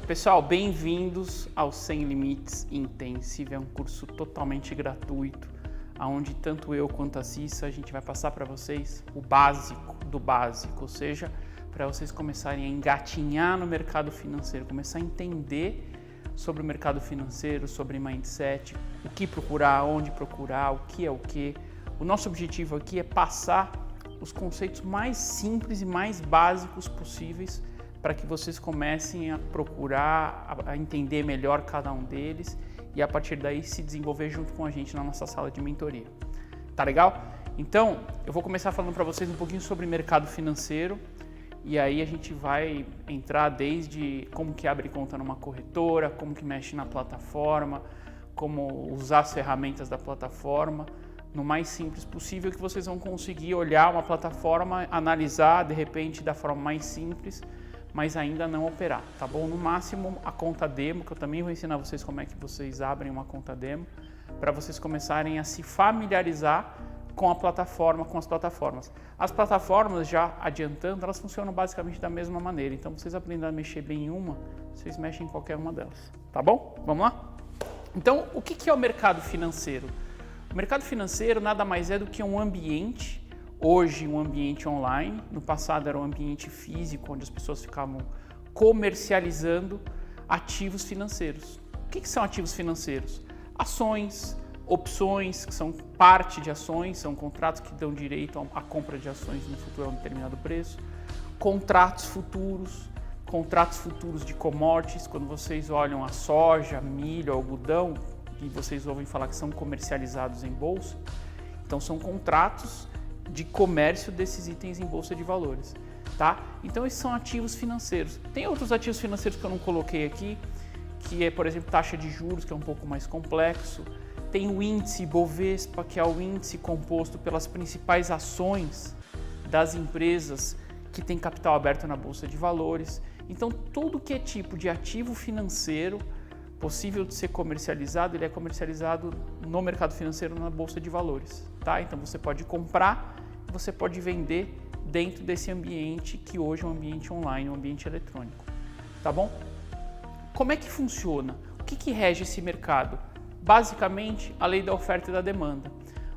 Pessoal, bem-vindos ao Sem Limites Intensive. É um curso totalmente gratuito, onde tanto eu quanto a Cissa a gente vai passar para vocês o básico do básico, ou seja, para vocês começarem a engatinhar no mercado financeiro, começar a entender sobre o mercado financeiro, sobre mindset, o que procurar, onde procurar, o que é o que. O nosso objetivo aqui é passar os conceitos mais simples e mais básicos possíveis para que vocês comecem a procurar, a entender melhor cada um deles e a partir daí se desenvolver junto com a gente na nossa sala de mentoria. Tá legal? Então, eu vou começar falando para vocês um pouquinho sobre mercado financeiro e aí a gente vai entrar desde como que abre conta numa corretora, como que mexe na plataforma, como usar as ferramentas da plataforma, no mais simples possível que vocês vão conseguir olhar uma plataforma, analisar de repente da forma mais simples, mas ainda não operar, tá bom? No máximo a conta demo, que eu também vou ensinar vocês como é que vocês abrem uma conta demo, para vocês começarem a se familiarizar com a plataforma, com as plataformas. As plataformas, já adiantando, elas funcionam basicamente da mesma maneira, então vocês aprendem a mexer bem em uma, vocês mexem em qualquer uma delas, tá bom? Vamos lá? Então, o que é o mercado financeiro? O mercado financeiro nada mais é do que um ambiente, hoje um ambiente online, no passado era um ambiente físico, onde as pessoas ficavam comercializando ativos financeiros. O que são ativos financeiros? Ações, opções, que são parte de ações, são contratos que dão direito à compra de ações no futuro a um determinado preço, contratos futuros de commodities, quando vocês olham a soja, milho, algodão, e vocês ouvem falar que são comercializados em bolsa, então são contratos de comércio desses itens em bolsa de valores, tá? Então esses são ativos financeiros. Tem outros ativos financeiros que eu não coloquei aqui, que é, por exemplo, taxa de juros, que é um pouco mais complexo. Tem o índice Bovespa, que é o índice composto pelas principais ações das empresas que têm capital aberto na bolsa de valores. Então tudo que é tipo de ativo financeiro possível de ser comercializado, ele é comercializado no mercado financeiro na bolsa de valores, tá? Então você pode comprar, você pode vender dentro desse ambiente que hoje é um ambiente online, um ambiente eletrônico, tá bom? Como é que funciona? O que rege esse mercado? Basicamente, a lei da oferta e da demanda.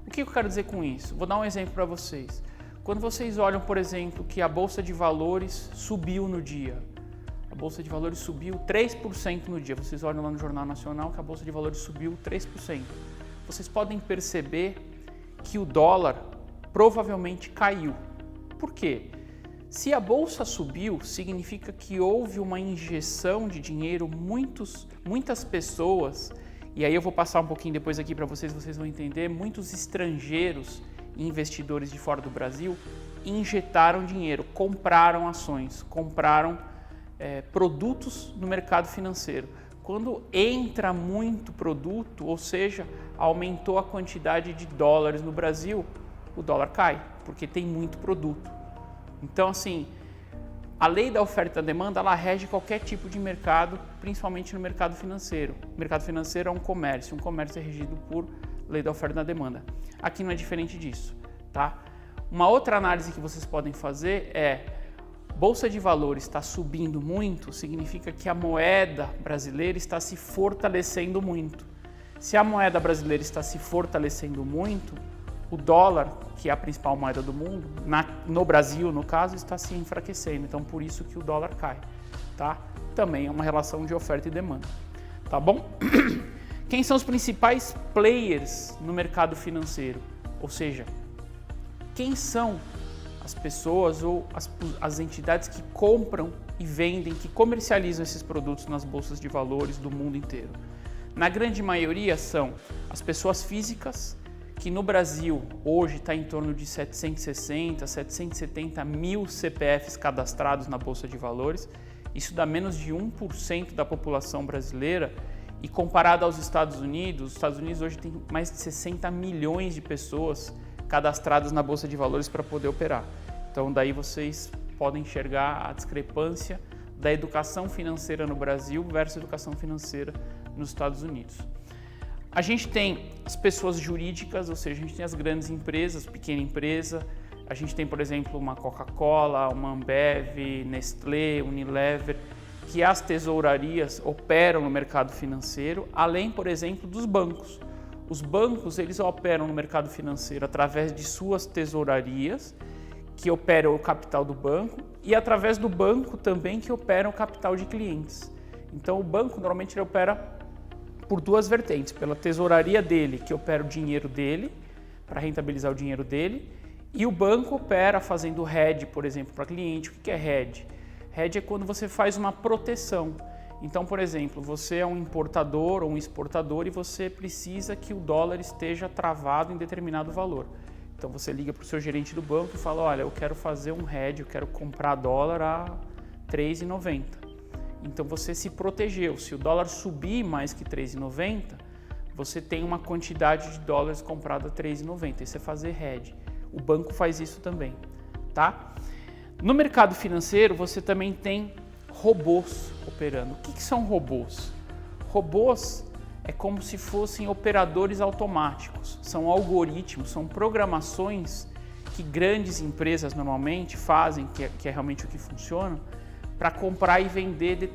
O que eu quero dizer com isso? Vou dar um exemplo para vocês. Quando vocês olham, por exemplo, que a bolsa de valores subiu no dia, a Bolsa de Valores subiu 3% no dia. Vocês olham lá no Jornal Nacional que a Bolsa de Valores subiu 3%. Vocês podem perceber que o dólar provavelmente caiu. Por quê? Se a Bolsa subiu, significa que houve uma injeção de dinheiro, muitas pessoas, e aí eu vou passar um pouquinho depois aqui para vocês vão entender, muitos estrangeiros e investidores de fora do Brasil injetaram dinheiro, compraram ações, compraram produtos no mercado financeiro. Quando entra muito produto, ou seja, aumentou a quantidade de dólares no Brasil, o dólar cai, porque tem muito produto. Então, assim, a lei da oferta e da demanda, ela rege qualquer tipo de mercado, principalmente no mercado financeiro. O mercado financeiro é um comércio é regido por lei da oferta e da demanda. Aqui não é diferente disso, tá? Uma outra análise que vocês podem fazer é: Bolsa de Valores está subindo muito, significa que a moeda brasileira está se fortalecendo muito. Se a moeda brasileira está se fortalecendo muito, o dólar, que é a principal moeda do mundo, no Brasil, no caso, está se enfraquecendo. Então, por isso que o dólar cai, tá? Também é uma relação de oferta e demanda, tá bom? Quem são os principais players no mercado financeiro? Ou seja, quem são as pessoas ou as entidades que compram e vendem, que comercializam esses produtos nas bolsas de valores do mundo inteiro? Na grande maioria são as pessoas físicas, que no Brasil hoje está em torno de 760, 770 mil CPFs cadastrados na bolsa de valores. Isso dá menos de 1% da população brasileira e comparado aos Estados Unidos, os Estados Unidos hoje tem mais de 60 milhões de pessoas cadastradas na bolsa de valores para poder operar. Então daí vocês podem enxergar a discrepância da educação financeira no Brasil versus a educação financeira nos Estados Unidos. A gente tem as pessoas jurídicas, ou seja, a gente tem as grandes empresas, pequena empresa, A gente tem, por exemplo, uma Coca-Cola, uma Ambev, Nestlé, Unilever, que as tesourarias operam no mercado financeiro, além, por exemplo, dos bancos. Os bancos, eles operam no mercado financeiro através de suas tesourarias, que operam o capital do banco, e através do banco também que operam o capital de clientes. Então o banco normalmente ele opera por duas vertentes, pela tesouraria dele, que opera o dinheiro dele, para rentabilizar o dinheiro dele, e o banco opera fazendo hedge, por exemplo, para cliente. O que é hedge? Hedge é quando você faz uma proteção. Então, por exemplo, você é um importador ou um exportador e você precisa que o dólar esteja travado em determinado valor. Então você liga para o seu gerente do banco e fala, olha, eu quero fazer um hedge, eu quero comprar dólar a R$ 3,90. Então você se protegeu. Se o dólar subir mais que R$ 3,90, você tem uma quantidade de dólares comprado a R$ 3,90. Isso é fazer hedge. O banco faz isso também, tá? No mercado financeiro, você também tem robôs operando. O que são robôs? Robôs é como se fossem operadores automáticos. São algoritmos, são programações que grandes empresas normalmente fazem, que é realmente o que funciona, para comprar e vender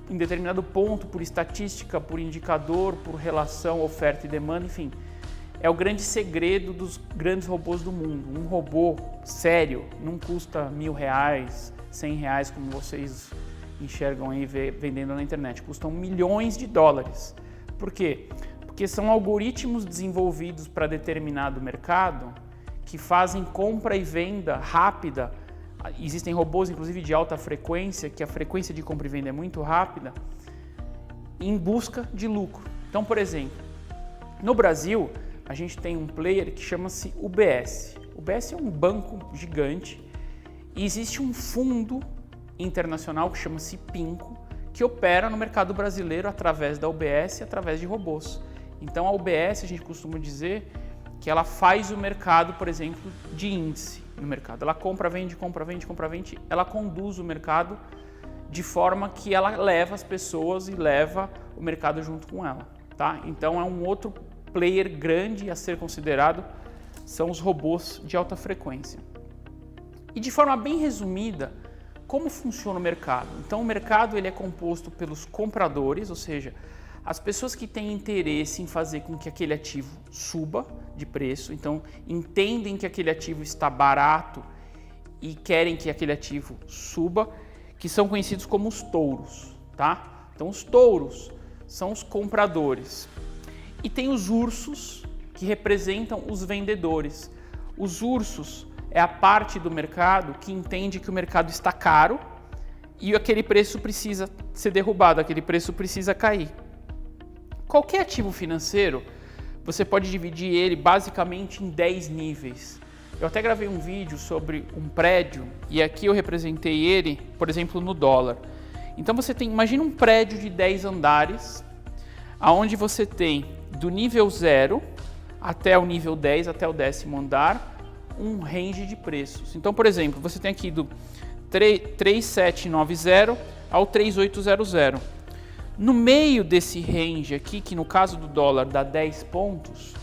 em determinado ponto, por estatística, por indicador, por relação oferta e demanda, enfim. É o grande segredo dos grandes robôs do mundo. Um robô sério não custa R$ 1.000, R$ 100, como vocês enxergam aí vendendo na internet. Custam milhões de dólares. Por quê? Porque são algoritmos desenvolvidos para determinado mercado que fazem compra e venda rápida. Existem robôs, inclusive, de alta frequência, que a frequência de compra e venda é muito rápida, em busca de lucro. Então, por exemplo, no Brasil, a gente tem um player que chama-se UBS. O UBS é um banco gigante e existe um fundo internacional que chama-se PINCO, que opera no mercado brasileiro através da UBS e através de robôs. Então a UBS, a gente costuma dizer que ela faz o mercado, por exemplo, de índice no mercado. Ela compra, vende, ela conduz o mercado de forma que ela leva as pessoas e leva o mercado junto com ela, tá? Então é um outro player grande a ser considerado, são os robôs de alta frequência. E de forma bem resumida, como funciona o mercado? Então o mercado ele é composto pelos compradores, ou seja, as pessoas que têm interesse em fazer com que aquele ativo suba de preço, então entendem que aquele ativo está barato e querem que aquele ativo suba, que são conhecidos como os touros, tá? Então os touros são os compradores. E tem os ursos, que representam os vendedores. Os ursos é a parte do mercado que entende que o mercado está caro e aquele preço precisa ser derrubado, aquele preço precisa cair. Qualquer ativo financeiro, você pode dividir ele basicamente em 10 níveis. Eu até gravei um vídeo sobre um prédio e aqui eu representei ele, por exemplo, no dólar. Então você tem, imagina um prédio de 10 andares, aonde você tem do nível 0 até o nível 10, até o 10º andar, um range de preços. Então, por exemplo, você tem aqui do 3.790 ao 3.800. No meio desse range aqui, que no caso do dólar dá 10 pontos,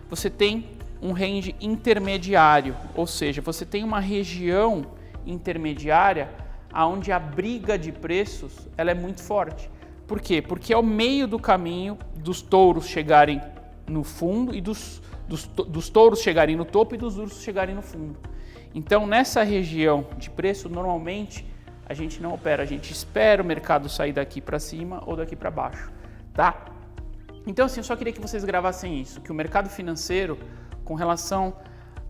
você tem um range intermediário, ou seja, você tem uma região intermediária onde a briga de preços ela é muito forte. Por quê? Porque é o meio do caminho dos touros chegarem no fundo e dos touros chegarem no topo e dos ursos chegarem no fundo. Então, nessa região de preço, normalmente a gente não opera, a gente espera o mercado sair daqui para cima ou daqui para baixo, tá? Então, assim, eu só queria que vocês gravassem isso, que o mercado financeiro, com relação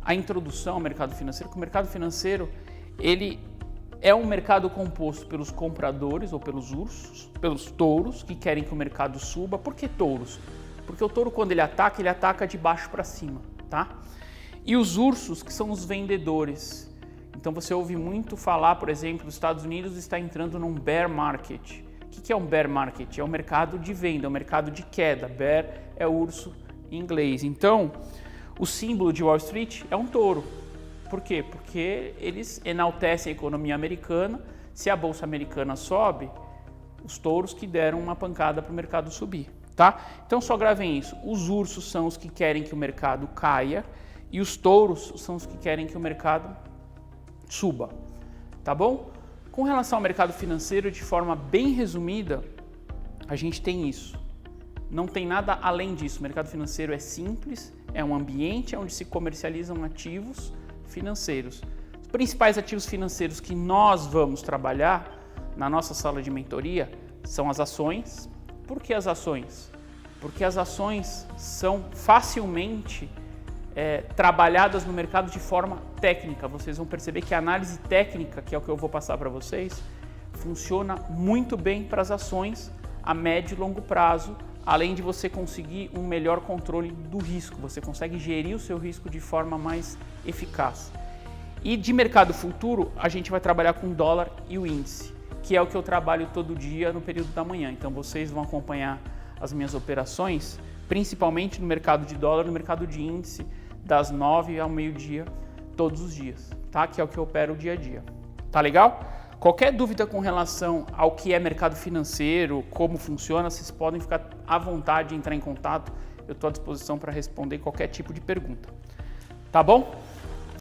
à introdução ao mercado financeiro, que o mercado financeiro, ele é um mercado composto pelos compradores ou pelos ursos, pelos touros, que querem que o mercado suba. Por que touros? Porque o touro, quando ele ataca de baixo para cima, tá? E os ursos, que são os vendedores. Então você ouve muito falar, por exemplo, os Estados Unidos está entrando num bear market. O que é um bear market? É um mercado de venda, é um mercado de queda. Bear é urso em inglês. Então, o símbolo de Wall Street é um touro. Por quê? Porque eles enaltecem a economia americana. Se a bolsa americana sobe, os touros que deram uma pancada para o mercado subir, tá? Então só gravem isso. Os ursos são os que querem que o mercado caia e os touros são os que querem que o mercado suba, tá bom? Com relação ao mercado financeiro, de forma bem resumida, a gente tem isso. Não tem nada além disso. O mercado financeiro é simples, é um ambiente onde se comercializam ativos financeiros. Os principais ativos financeiros que nós vamos trabalhar na nossa sala de mentoria são as ações. Por que as ações? Porque as ações são facilmente trabalhadas no mercado de forma técnica. Vocês vão perceber que a análise técnica, que é o que eu vou passar para vocês, funciona muito bem para as ações a médio e longo prazo, além de você conseguir um melhor controle do risco. Você consegue gerir o seu risco de forma mais eficaz. E de mercado futuro, a gente vai trabalhar com o dólar e o índice, que é o que eu trabalho todo dia no período da manhã. Então vocês vão acompanhar as minhas operações, principalmente no mercado de dólar, no mercado de índice, das 9 ao meio-dia, todos os dias, tá? Que é o que eu opero dia a dia. Tá legal? Qualquer dúvida com relação ao que é mercado financeiro, como funciona, vocês podem ficar à vontade de entrar em contato. Eu estou à disposição para responder qualquer tipo de pergunta. Tá bom?